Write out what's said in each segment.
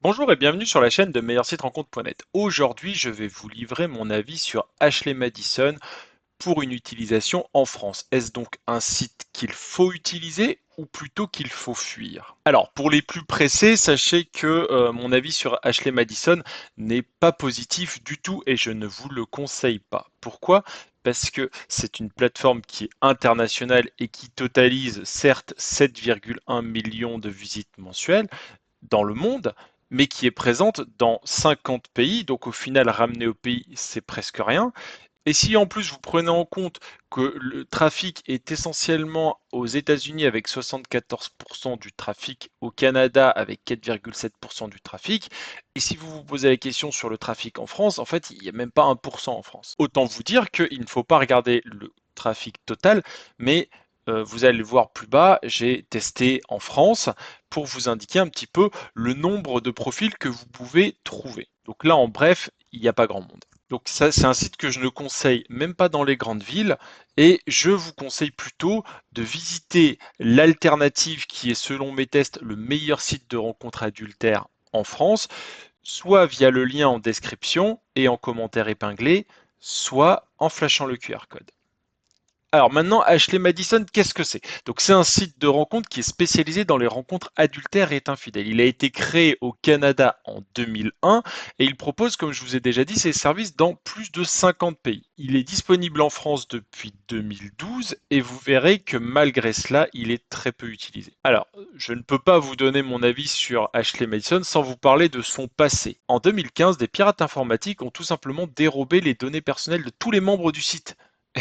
Bonjour et bienvenue sur la chaîne de meilleursiterencontre.net. Aujourd'hui, je vais vous livrer mon avis sur Ashley Madison pour une utilisation en France. Est-ce donc un site qu'il faut utiliser ou plutôt qu'il faut fuir? Alors, pour les plus pressés, sachez que mon avis sur Ashley Madison n'est pas positif du tout et je ne vous le conseille pas. Pourquoi? Parce que c'est une plateforme qui est internationale et qui totalise certes 7,1 millions de visites mensuelles dans le monde, mais qui est présente dans 50 pays. Donc au final, ramener au pays, c'est presque rien. Et si en plus vous prenez en compte que le trafic est essentiellement aux États-Unis avec 74% du trafic, au Canada avec 4,7% du trafic, et si vous vous posez la question sur le trafic en France, en fait, il n'y a même pas 1% en France. Autant vous dire qu'il ne faut pas regarder le trafic total, mais vous allez le voir plus bas, j'ai testé en France pour vous indiquer un petit peu le nombre de profils que vous pouvez trouver. Donc là, en bref, il n'y a pas grand monde. Donc ça, c'est un site que je ne conseille même pas dans les grandes villes et je vous conseille plutôt de visiter l'alternative qui est selon mes tests le meilleur site de rencontres adultères en France, soit via le lien en description et en commentaire épinglé, soit en flashant le QR code. Alors maintenant, Ashley Madison, qu'est-ce que c'est? Donc c'est un site de rencontre qui est spécialisé dans les rencontres adultères et infidèles. Il a été créé au Canada en 2001 et il propose, comme je vous ai déjà dit, ses services dans plus de 50 pays. Il est disponible en France depuis 2012 et vous verrez que malgré cela, il est très peu utilisé. Alors, je ne peux pas vous donner mon avis sur Ashley Madison sans vous parler de son passé. En 2015, des pirates informatiques ont tout simplement dérobé les données personnelles de tous les membres du site.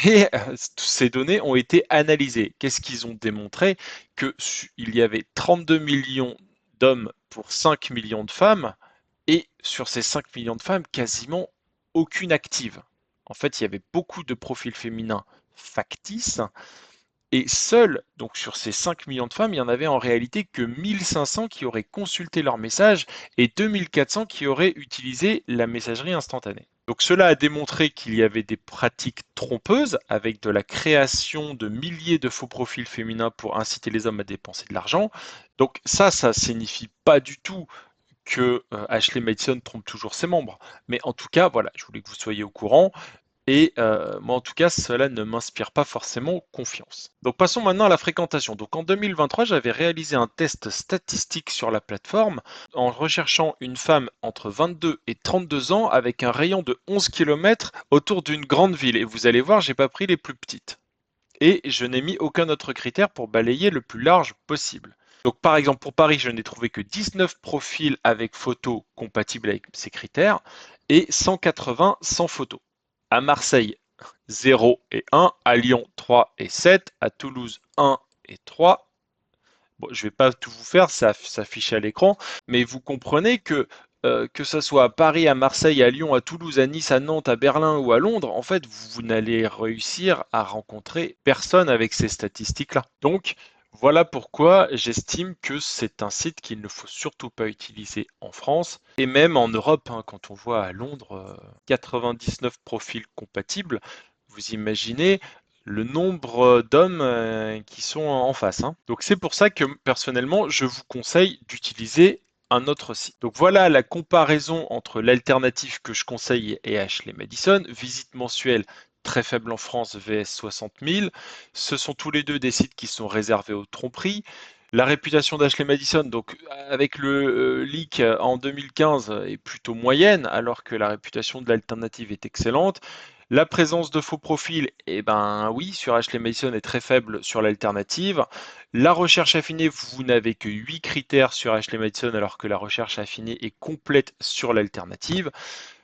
Et ces données ont été analysées. Qu'est-ce qu'ils ont démontré? Qu'il y avait 32 millions d'hommes pour 5 millions de femmes, et sur ces 5 millions de femmes, quasiment aucune active. En fait, il y avait beaucoup de profils féminins factices, et seuls, donc sur ces 5 millions de femmes, il y en avait en réalité que 1500 qui auraient consulté leur message et 2400 qui auraient utilisé la messagerie instantanée. Donc cela a démontré qu'il y avait des pratiques trompeuses avec de la création de milliers de faux profils féminins pour inciter les hommes à dépenser de l'argent. Donc ça signifie pas du tout que Ashley Madison trompe toujours ses membres. Mais en tout cas, voilà, je voulais que vous soyez au courant. Et moi, en tout cas, cela ne m'inspire pas forcément confiance. Donc passons maintenant à la fréquentation. Donc en 2023, j'avais réalisé un test statistique sur la plateforme en recherchant une femme entre 22 et 32 ans avec un rayon de 11 km autour d'une grande ville. Et vous allez voir, j'ai pas pris les plus petites. Et je n'ai mis aucun autre critère pour balayer le plus large possible. Donc par exemple pour Paris, je n'ai trouvé que 19 profils avec photos compatibles avec ces critères et 180 sans photo. À Marseille, 0 et 1, à Lyon 3 et 7, à Toulouse 1 et 3. Bon, je ne vais pas tout vous faire, ça s'affiche à l'écran, mais vous comprenez que ce soit à Paris, à Marseille, à Lyon, à Toulouse, à Nice, à Nantes, à Berlin ou à Londres, en fait, vous n'allez réussir à rencontrer personne avec ces statistiques-là. Donc, voilà pourquoi j'estime que c'est un site qu'il ne faut surtout pas utiliser en France et même en Europe, hein, quand on voit à Londres 99 profils compatibles, vous imaginez le nombre d'hommes qui sont en face, hein. Donc c'est pour ça que personnellement, je vous conseille d'utiliser un autre site. Donc voilà la comparaison entre l'alternative que je conseille et Ashley Madison. Visite mensuelle très faible en France, vs 60 000. Ce sont tous les deux des sites qui sont réservés aux tromperies. La réputation d'Ashley Madison, donc avec le leak en 2015, est plutôt moyenne, alors que la réputation de l'alternative est excellente. La présence de faux profils, eh ben oui, sur Ashley Madison est très faible sur l'alternative. La recherche affinée, vous n'avez que 8 critères sur Ashley Madison, alors que la recherche affinée est complète sur l'alternative.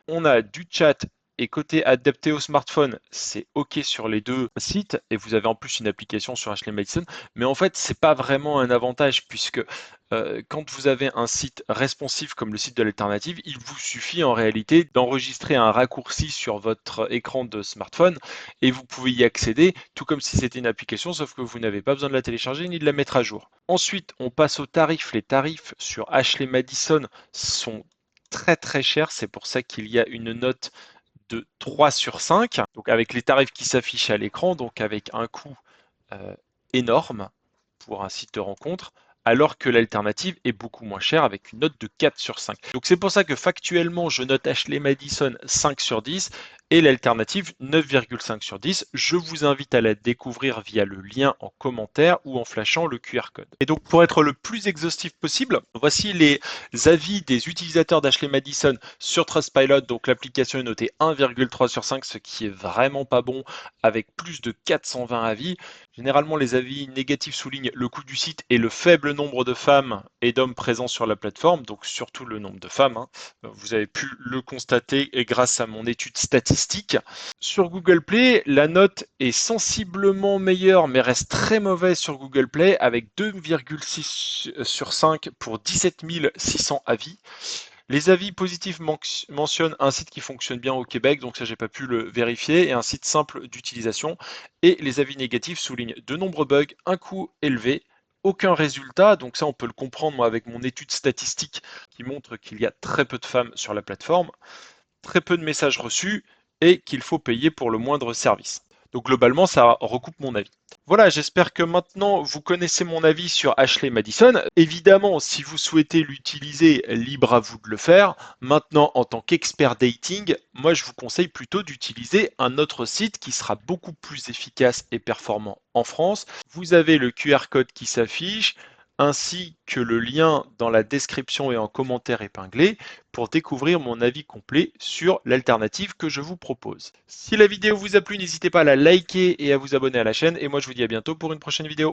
On a du chat et côté adapté au smartphone, c'est OK sur les deux sites et vous avez en plus une application sur Ashley Madison. Mais en fait, c'est pas vraiment un avantage puisque quand vous avez un site responsif comme le site de l'alternative, il vous suffit en réalité d'enregistrer un raccourci sur votre écran de smartphone et vous pouvez y accéder tout comme si c'était une application, sauf que vous n'avez pas besoin de la télécharger ni de la mettre à jour. Ensuite, on passe aux tarifs. Les tarifs sur Ashley Madison sont très très cher, c'est pour ça qu'il y a une note de 3 sur 5, donc avec les tarifs qui s'affichent à l'écran, donc avec un coût énorme pour un site de rencontre. alors que l'alternative est beaucoup moins chère avec une note de 4 sur 5. Donc c'est pour ça que factuellement, je note Ashley Madison 5 sur 10 et l'alternative 9,5 sur 10. Je vous invite à la découvrir via le lien en commentaire ou en flashant le QR code. Et donc pour être le plus exhaustif possible, voici les avis des utilisateurs d'Ashley Madison sur Trustpilot. Donc l'application est notée 1,3 sur 5, ce qui est vraiment pas bon, avec plus de 420 avis. Généralement, les avis négatifs soulignent le coût du site et le faible nombre de femmes et d'hommes présents sur la plateforme, donc surtout le nombre de femmes, hein. Vous avez pu le constater grâce à mon étude statistique. Sur Google Play, la note est sensiblement meilleure, mais reste très mauvaise sur Google Play, avec 2,6 sur 5 pour 17 600 avis. Les avis positifs mentionnent un site qui fonctionne bien au Québec, donc ça j'ai pas pu le vérifier, et un site simple d'utilisation. Et les avis négatifs soulignent de nombreux bugs, un coût élevé, aucun résultat, donc ça on peut le comprendre moi avec mon étude statistique qui montre qu'il y a très peu de femmes sur la plateforme, très peu de messages reçus et qu'il faut payer pour le moindre service. Donc globalement, ça recoupe mon avis. Voilà, j'espère que maintenant vous connaissez mon avis sur Ashley Madison. Évidemment, si vous souhaitez l'utiliser, libre à vous de le faire. Maintenant, en tant qu'expert dating, moi je vous conseille plutôt d'utiliser un autre site qui sera beaucoup plus efficace et performant en France. Vous avez le QR code qui s'affiche, ainsi que le lien dans la description et en commentaire épinglé pour découvrir mon avis complet sur l'alternative que je vous propose. Si la vidéo vous a plu, n'hésitez pas à la liker et à vous abonner à la chaîne. Et moi, je vous dis à bientôt pour une prochaine vidéo.